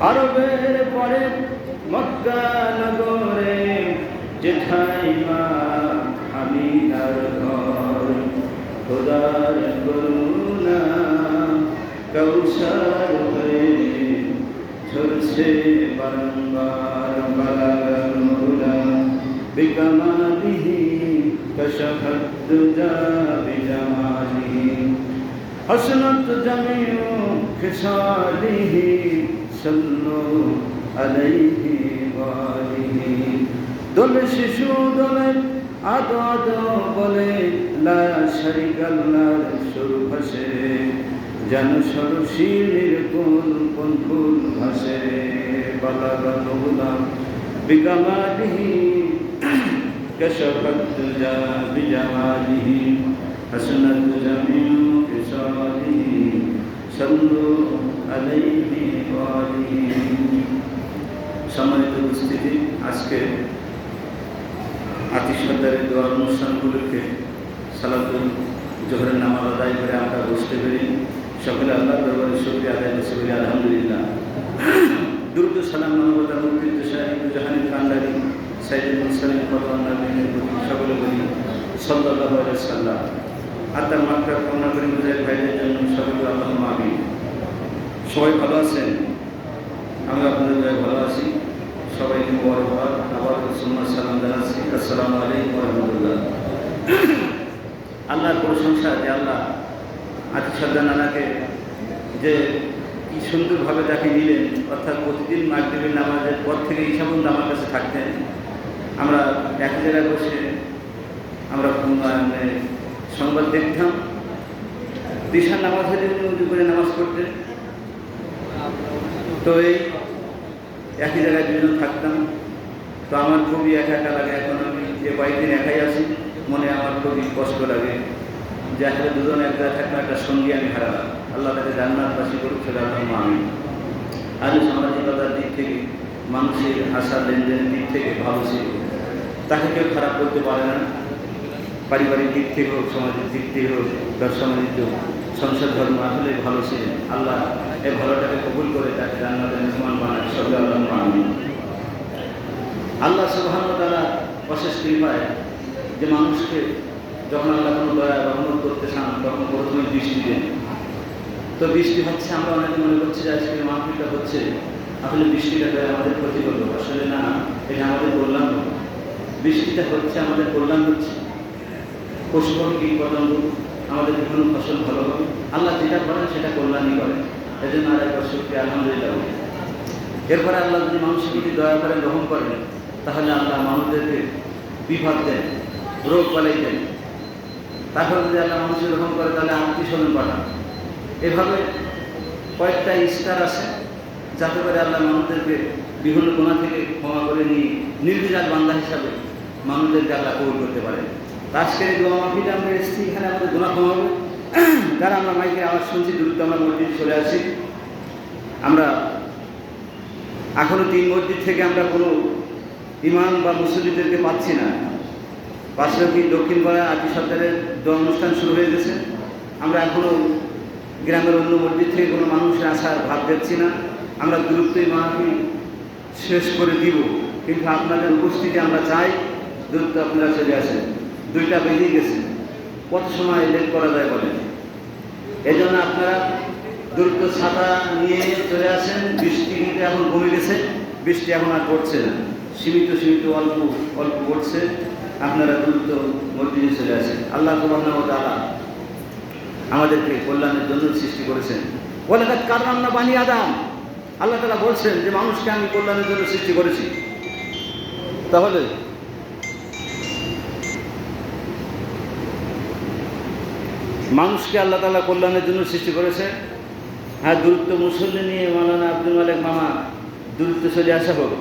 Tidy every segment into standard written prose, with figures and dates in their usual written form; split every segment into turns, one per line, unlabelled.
আরবের পরে মক্কা নগরে যেথায় মা আমিনার ঘর, খোদার করুণা কৌশল হয়ে ঝরছে বারংবার। বালাগাল হুদা বিকামালিহি কশফত দুজা বিজামালিহি হসনত জামিউ খিসালিহি সাল্লু আলাইহি ওয়ালিহি। দোলে শিশু দোলে আদো আদো বলে লা শারিকাল্লাহর সুর ভাসে, যেন সরসিনীর কোন কোন ফুল ভাসে। বালাগাল হুদা বিকামালিহি কশফত দুজা বিজামালিহি হসনত জামিউ খিসালিহি সাল্লু আলাইহি ওয়ালিহি। সম্মানিত উপস্থিতি, আজকে আতিশয্যার দোয়ার অনুষ্ঠান উপলক্ষে সালাতুল জোহরের নামাজ আদায় করে আমরা বসতে পেরে সকলে আল্লাহর দরবারে শুকরিয়া আদায় করতে পারি, আলহামদুলিল্লাহ। দুরূদ সালাম মানবতার মুক্তির শাহীদ জাহানের কান্ডারি সাইয়্যিদুল মুরসালিন ফরমানের প্রতি সকলে বলি সাল্লাল্লাহু আলাইহি ওয়াসাল্লাম। আত্মার মাগফিরাত কামনা করি মুজাহিদ ভাইদের জন্য, সকলে আল্লাহুম্মা আমিন। সবাই ভালো আছেন? আমি আপনাদের দয়ায় ভালো আছি। সবাইকে মোবারকবাদ। আবার সুন্নাত সালাম জানাচ্ছি, আসসালামু আলাইকুম ওয়া রাহমাতুল্লাহ। আল্লাহর প্রশংসা যে আল্লাহ আতিশয্যা নানাকে যে কি সুন্দরভাবে তাকে নিলেন, অর্থাৎ প্রতিদিন মাগরিবের নামাজের পর থেকে ঈশা পর্যন্ত আমার কাছে থাকতেন। আমরা এক জায়গায় বসে আমরা সংবাদ দেখতাম। ঈশার নামাজ হলে উজু করে নামাজ পড়তেন। তো এই একই জায়গায় দুজন থাকতাম। তো আমার খুবই একা একা লাগে। এখন আমি যে কয়েকদিন একাই আছি, মনে আমার খুবই কষ্ট লাগে যে আসলে দুজন এক জায়গায় থাকলে একটা সঙ্গী আমি হারালাম। আল্লাহ তাকে জান্নাতবাসী করুক, সেটা আল্লাহুম্মা আমিন। আর সামাজিকতার দিক থেকে, মানুষের আশা লেনদেনের দিক থেকে ভালো ছিল, তাকে কেউ খারাপ করতে পারে না। পারিবারিক দিক থেকে হোক, সমাজের দিক থেকে হোক, ব্যবসা বাণিজ্য, সংসার ধর্ম আসলে ভালো ছিলেন। আল্লাহ এই ভালোটাকে কবুল করে তাকে জান্নাতের মেহমান বানায়, সকলে আল্লাহুম্মা আমিন। আল্লাহ সুবহানাহু ওয়া তাআলা অশেষ কৃপায় যে মানুষকে যখন আল্লাহ কোনো দয়া রহমত করতে চান, তখন প্রথমে বৃষ্টি দেন। তো বৃষ্টি হচ্ছে, আমরা অনেকে মনে করছি যে আজকে মাহফিলটা হচ্ছে আসলে বৃষ্টিটা দেয় আমাদের ক্ষতি করলো। আসলে না, এটা আমাদের কল্যাণ হবে। বৃষ্টিটা হচ্ছে আমাদের কল্যাণ হচ্ছে। পশু পাখি কীট পতঙ্গ, আমাদের বিভিন্ন ফসল ভালো হবে। আল্লাহ যেটা করেন সেটা কল্যাণই করেন। এই জন্য আর একবার শুকরিয়া, আলহামদুলিল্লাহ। এরপরে আল্লাহ যদি মানুষের প্রতি দয়া করেন, গ্রহণ করেন, তাহলে আল্লাহ মানুষদেরকে বিপদ দেন, রোগ বালাই দেন। তারপরে যদি আল্লাহ মানুষের গ্রহণ করে, তাহলে আত্মীয়-স্বজন পাঠান। এভাবে কয়েকটা স্তর আছে, যাতে করে আল্লাহ মানুষদেরকে বিভিন্ন গুনাহ থেকে ক্ষমা করে নিয়ে নির্বিচার বান্দা হিসাবে মানুষদেরকে আল্লাহ কবুল করতে পারেন। আজকের এই দোয়া মাহফিলে আমরা এসেছি, এখানে আমাদের গুনাহ ক্ষমা হবে। যারা আমরা মাইকে আওয়াজ শুনছি, দ্রুত আমরা মসজিদে চলে আসি। আমরা এখনও 3 মসজিদ থেকে আমরা কোনো ইমাম বা মুসল্লিদেরকে পাচ্ছি না। পাশাপাশি দক্ষিণ পাড়া আতিশয্যার দোয়া অনুষ্ঠান শুরু হয়ে গেছে। আমরা এখনও গ্রামের অন্য মসজিদ থেকে কোনো মানুষের আসার ভাব দেখছি না। আমরা দ্রুতই মাহফিল শেষ করে দিব, কিন্তু আপনাদের উপস্থিতি আমরা চাই। দ্রুত আপনারা চলে আসেন। 2টা বেজে গেছে, কত সময় লেট করা যায় বলেন? এই জন্য আপনারা দ্রুত ছাতা নিয়ে চলে আসেন। বৃষ্টি কিন্তু এখন কমে গেছে, বৃষ্টি এখন আর পড়ছে না, সীমিত অল্প অল্প পড়ছে। আপনারা দ্রুত মসজিদে চলে আসেন। আল্লাহ সুবহানাহু ওয়া তাআলা আমাদেরকে কল্যাণের জন্য সৃষ্টি করেছেন। ওয়ালাকাদ কাররামনা বানি আদম। আল্লাহ তাআলা বলছেন যে মানুষকে আমি কল্যাণের জন্য সৃষ্টি করেছি। তাহলে মানুষকে আল্লাহ তাআলা কল্যাণের জন্য সৃষ্টি করেছে। হ্যাঁ, দূরত্ব মুসল্লি নিয়ে মাওলানা আব্দুল মালিক মামা দূরত্ব চলে আসা হোক।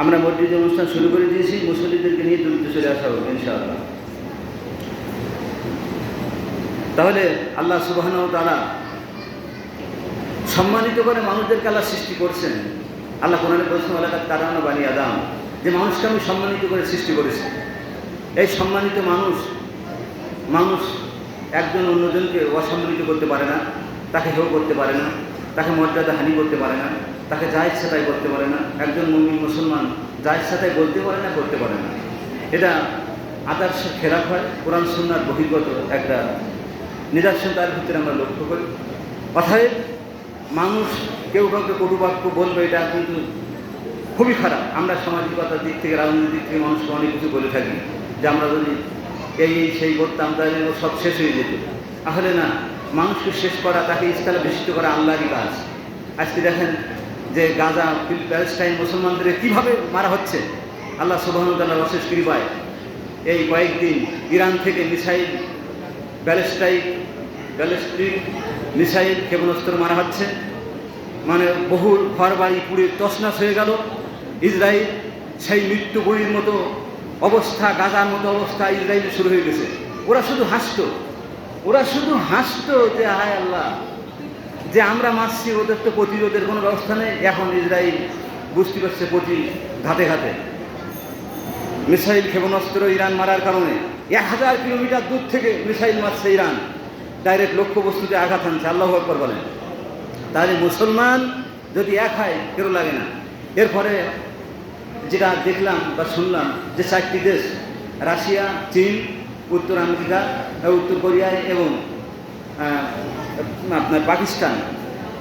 আমরা মসজিদে অনুষ্ঠান শুরু করে দিয়েছি, মুসল্লিদেরকে নিয়ে দূরত্ব চলে আসা হোক ইনশাআল্লাহ। তাহলে আল্লাহ সুবহানাহু ওয়া তাআলা সম্মানিত করে মানুষদেরকে আল্লাহ সৃষ্টি করছেন। আল্লাহ কোরআনে বলেছেন, ওয়ালাকাদ কাররামনা বানি আদম, যে মানুষকে আমি সম্মানিত করে সৃষ্টি করেছি। এই সম্মানিত মানুষ একজন অন্যজনকে অসম্মানিত করতে পারে না, তাকে হেয় করতে পারে না, তাকে মর্যাদা হানি করতে পারে না, তাকে যা ইচ্ছা তাই করতে পারে না। একজন মুমিন মুসলমান যা ইচ্ছা তাই বলতে পারে না, করতে পারে না। এটা আদর্শের খেলাফ হয়, কোরআন সুন্নাহর বহির্গত একটা নিদর্শন তার ভিতরে আমরা লক্ষ্য করি। অতএব মানুষ কেউ কাউকে কটুবাক্য বলবে, এটা কিন্তু খুবই খারাপ। আমরা সামাজিকতার দিক থেকে, রাজনৈতিক দিক থেকে মানুষকে অনেক কিছু বলে থাকি যে আমরা যদি এই সেই করতাম তাহলে সব শেষ হয়ে যেত। আসলে না, মানুষকে শেষ করা, তাকে ইসলামে বিশিষ্ট করা আল্লাহরই কাজ। আজকে দেখেন যে গাজা, প্যালেস্টাইন মুসলমানদের কীভাবে মারা হচ্ছে। আল্লাহ সুবহানাহু ওয়া তাআলার অশেষ কৃপায় এই কয়েকদিন ইরান থেকে মিসাইল, ব্যালিস্টিক মিসাইল, ক্ষেপণাস্ত্র মারা হচ্ছে। মানে বহু ঘর বাড়ি পুড়ে তছনছ হয়ে গেল। ইসরায়েল সেই মৃত্যু বইয়ের মতো অবস্থা, গাজার মতো অবস্থা ইসরায়েল শুরু হয়ে গেছে। ওরা শুধু হাসতো যে হায় আল্লাহ, যে আমরা মারছি, ওদের তো প্রতিরোধের কোনো ব্যবস্থা নেই। এখন ইসরায়েল বুঝতে পারছে প্রতি ঘাতে ঘাতে মিসাইল ক্ষেপণাস্ত্র ইরান মারার কারণে 1000 কিলোমিটার দূর থেকে মিসাইল মারছে ইরান, ডাইরেক্ট লক্ষ্যবস্তুতে আঘাত আনছে। আল্লাহু আকবার বলেন। তাহলে মুসলমান যদি এক হয়, কেউ লাগে না। এরপরে যেটা দেখলাম বা শুনলাম যে 4টি দেশ, রাশিয়া, চীন, উত্তর আমেরিকা, উত্তর কোরিয়া এবং আপনার পাকিস্তান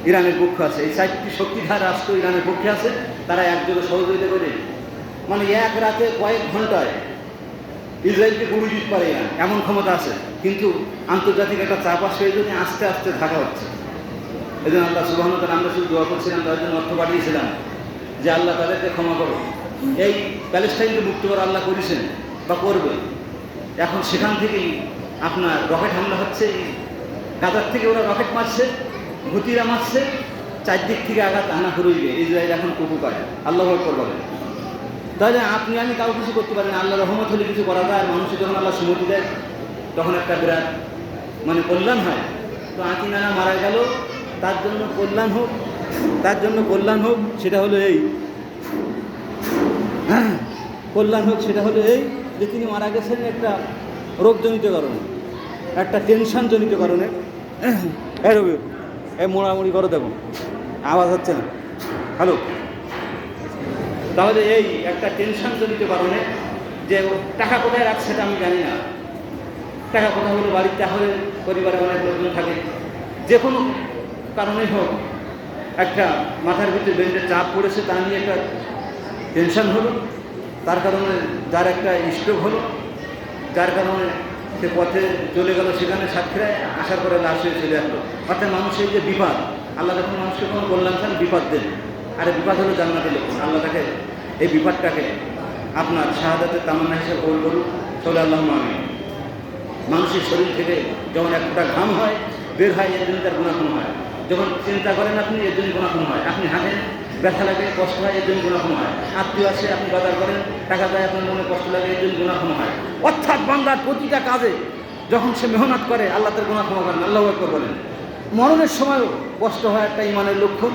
ইরানের পক্ষে আছে। এই 4টি শক্তিধর রাষ্ট্র ইরানের পক্ষে আছে। তারা একযোগে সহযোগিতা করে, মানে এক রাতে কয়েক ঘন্টায় ইসরায়েলকে গুঁড়ি দিতে পারে ইরান, এমন ক্ষমতা আছে। কিন্তু আন্তর্জাতিক একটা চাপ আসে, এই জন্য আস্তে আস্তে থাকা হচ্ছে। এই জন্য আল্লাহ সুবহানাহু ওয়া তাআলা, আমরা শুধু দোয়া করছিলাম, তাদের জন্য অর্থ পাঠিয়েছিলাম যে আল্লাহ তাদেরকে ক্ষমা করো। এই প্যালেস্টাইনকে মুক্ত করে আল্লাহ করেছেন বা করবে। এখন সেখান থেকেই আপনার রকেট হামলা হচ্ছে। গাজার থেকে ওরা রকেট মারছে, হুতিরা মারছে, চারদিক থেকে আঘাত হানা করইবে। ইসরায়েল এখন কুকু করে। আল্লাহু আকবার বলে। তাহলে আপনি আমি কাউ কিছু করতে পারেন, আল্লাহ রহমত হলে কিছু করা যায়। আর মানুষের যখন আল্লাহ সুমতি দেয়, তখন একটা বিরাট মানে কল্যাণ হয়। তো আকিনানা মারা গেল, তার জন্য কল্যাণ হোক, সেটা হলো এই যে তিনি মারা গেছেন একটা রোগজনিত কারণে, একটা টেনশনজনিত কারণে। এই মোড়ামুড়ি করো, দেখো আওয়াজ হচ্ছে না। হ্যালো। তাহলে এই একটা টেনশনজনিত কারণে, যে টাকা কোথায় রাখছে সেটা আমি জানি না। টাকা কোথায় হলো, বাড়ির তাহলে পরিবারে অনেক লোকজন থাকে। যে কোনো কারণেই হোক, একটা মাথার ভিতরে ব্রেনের চাপ পড়েছে, তা নিয়ে একটা টেনশন হলো। তার কারণে যার একটা স্ট্রোক হলো, যার কারণে সে পথে চলে গেল, সেখানে সাতক্ষীরায় আসার পরে লাশ হয়ে চলে আসলো। অর্থাৎ মানুষের যে বিপদ, আল্লাহ যখন মানুষকে কোনো কল্যাণ চান, বিপদ দেন। আর বিপদ হলো জান্নাতের লক্ষণ। আল্লাহ তাকে এই বিপদটাকে আপনার শাহাদাতের তামান্না হিসেবে কবুল করুন। চলে আল্লাহ আমিন। মানুষের শরীর থেকে যখন একটা ঘাম হয়, বের হয়, এর জন্য তার গুণাগুণ হয়। যখন চিন্তা করেন আপনি, এর জন্য গুণাগুণ হয়। আপনি হাঁটেন, ব্যথা লাগে, কষ্ট হয়, এর জন্য গুণাগুণ হয়। আত্মীয় আসে, আপনি বাজার করেন, টাকা দেয়, আপনার মনে কষ্ট লাগে, এর জন্য গুণাগুণ হয়। অর্থাৎ বান্দার প্রতিটা কাজে যখন সে মেহনত করে, আল্লাহ তার গুনাহ ক্ষমা করেন। আল্লাহু আকবার বলেন। মরণের সময়ও কষ্ট হয় একটা ইমানের লক্ষণ।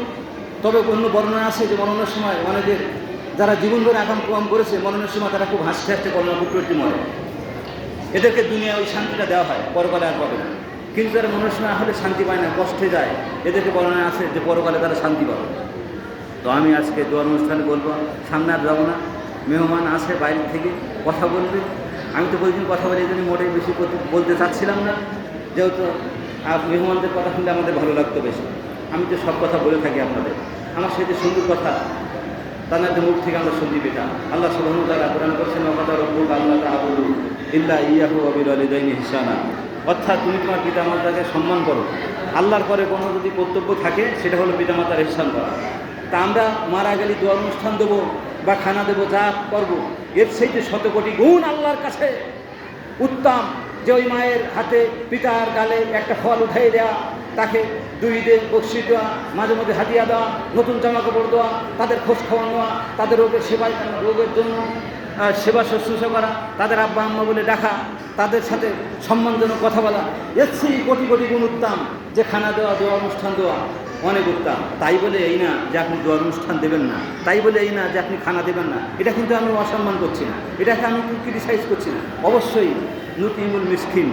তবে অন্য বর্ণনা আছে যে মরণের সময় অনেকের যারা জীবনভরে আকাম কুয়াম করেছে, মরণের সময় তারা খুব হাসতে হাসতে কর্মপুত্রটি মরে। এদেরকে দুনিয়ায় ওই শান্তিটা দেওয়া হয়, পরকালে আর পাবে না। কিন্তু যারা মরণের সময় আসলে শান্তি পায় না, কষ্টে যায়, এদেরকে বর্ণনা আছে যে পরকালে তারা শান্তি পাবে। তো আমি আজকে দোয়ার অনুষ্ঠানে বলবো, সামনে আর যাবো না। মেহমান আসে বাইরে থেকে, কথা বলবে। আমি তো প্রতিদিন কথা বলি, এই জন্য মোটেই বেশি বলতে চাচ্ছিলাম না, যেহেতু মেহমানদের কথা শুনলে আমাদের ভালো লাগতো বেশি। আমি তো সব কথা বলে থাকি আপনাদের। আমার সাথে সুন্দর কথা তাদের মুখ থেকে আমরা শুনতে পেতাম। আল্লাহ সুবহানাহু ওয়া তাআলা কোরআন বলেছেন, ওয়াকাদা রাব্বুকা আল্লা তা'বুদু ইল্লা ইয়্যাহু ওয়া বিল ওয়ালিদাইনি ইহসানা। অর্থাৎ তুমি তোমার পিতামাতাকে সম্মান করো। আল্লাহর পরে কোনো যদি কর্তব্য থাকে, সেটা হলো পিতামাতার ইহসান করা। তা আমরা মারা গেলে দোয়া অনুষ্ঠান দেবো বা খানা দেবো, যা করবো, এর সেইতে 100 কোটি গুণ আল্লাহর কাছে উত্তম যে ওই মায়ের হাতে পিতার গালে একটা ফল উঠাই দেওয়া, তাকে 2 ঈদে বকশিশ দেওয়া, মাঝে মধ্যে হাদিয়া দেওয়া, নতুন জামা কাপড় দেওয়া, তাদের খোঁজ খবর নেওয়া, তাদের রোগের জন্য সেবা শুশ্রূষা করা, তাদের আব্বা আম্মা বলে ডাকা, তাদের সাথে সম্মানজনক কথা বলা, এর সেই কোটি কোটি গুণ উত্তম যে খানা দেওয়া, দোয়া অনুষ্ঠান দেওয়া অনেক উত্তম। তাই বলে এই না যে আপনি দোয়ার অনুষ্ঠান দেবেন না, তাই বলে এই না যে আপনি খানা দেবেন না। এটা কিন্তু আমি অসম্মান করছি না, এটাকে আমি ক্রিটিসাইজ করছি না। অবশ্যই নুতিমুল মিসকিন,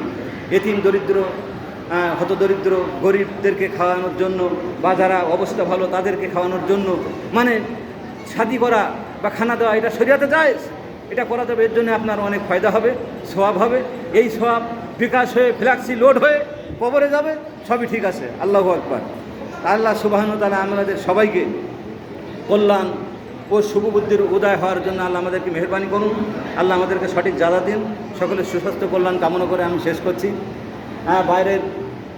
এতিম দরিদ্র
হতদরিদ্র গরিবদেরকে খাওয়ানোর জন্য বা যারা অবস্থা ভালো তাদেরকে খাওয়ানোর জন্য, মানে শাদি করা বা খানা দেওয়া, এটা শরীয়তে জায়েজ, এটা করা যাবে। এর জন্য আপনার অনেক ফায়দা হবে, সওয়াব হবে। এই সওয়াব বিকাশ হয়ে ফ্ল্যাক্সি লোড হয়ে কবরে যাবে, সবই ঠিক আছে। আল্লাহু আকবার। আল্লাহ সুবহানাহু ওয়া তাআলা আমাদের সবাইকে কল্যাণ ও শুভবুদ্ধির উদয় হওয়ার জন্য আল্লাহ আমাদেরকে মেহেরবানি করুন। আল্লাহ আমাদেরকে সঠিক জাদা দিন। সকলের সুস্বাস্থ্য কল্যাণ কামনা করে আমি শেষ করছি। বাইরের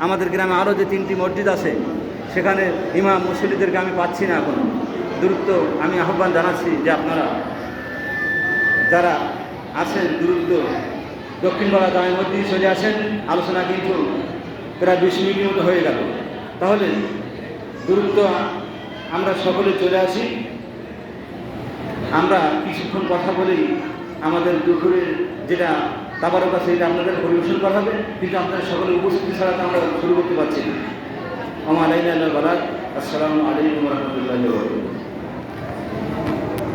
আমাদের গ্রামে আরও যে 3টি মসজিদ আছে, সেখানে ইমাম মুসল্লিদেরকে আমি পাচ্ছি না এখন। দ্রুত আমি আহ্বান জানাচ্ছি যে আপনারা যারা আছেন দ্রুত দক্ষিণপাড়া জামে মসজিদে চলে আসেন। আলোচনা কিন্তু প্রায় 20 মিনিটের মতো হয়ে গেল। তাহলে দ্রুত আমরা সকলে চলে আসি। আমরা কিছুক্ষণ কথা বলেই আমাদের দুপুরের যেটা তাবারক আছে এটা আপনাদের পরিবেশন করা হবে, কিন্তু আপনাদের সকলে উপস্থিতি ছাড়া তো আমরা শুরু করতে পারছি না। আমার আলাইনা আল্লাহ বারাক। আসসালামু আলাইকুম ওয়া রাহমাতুল্লাহ।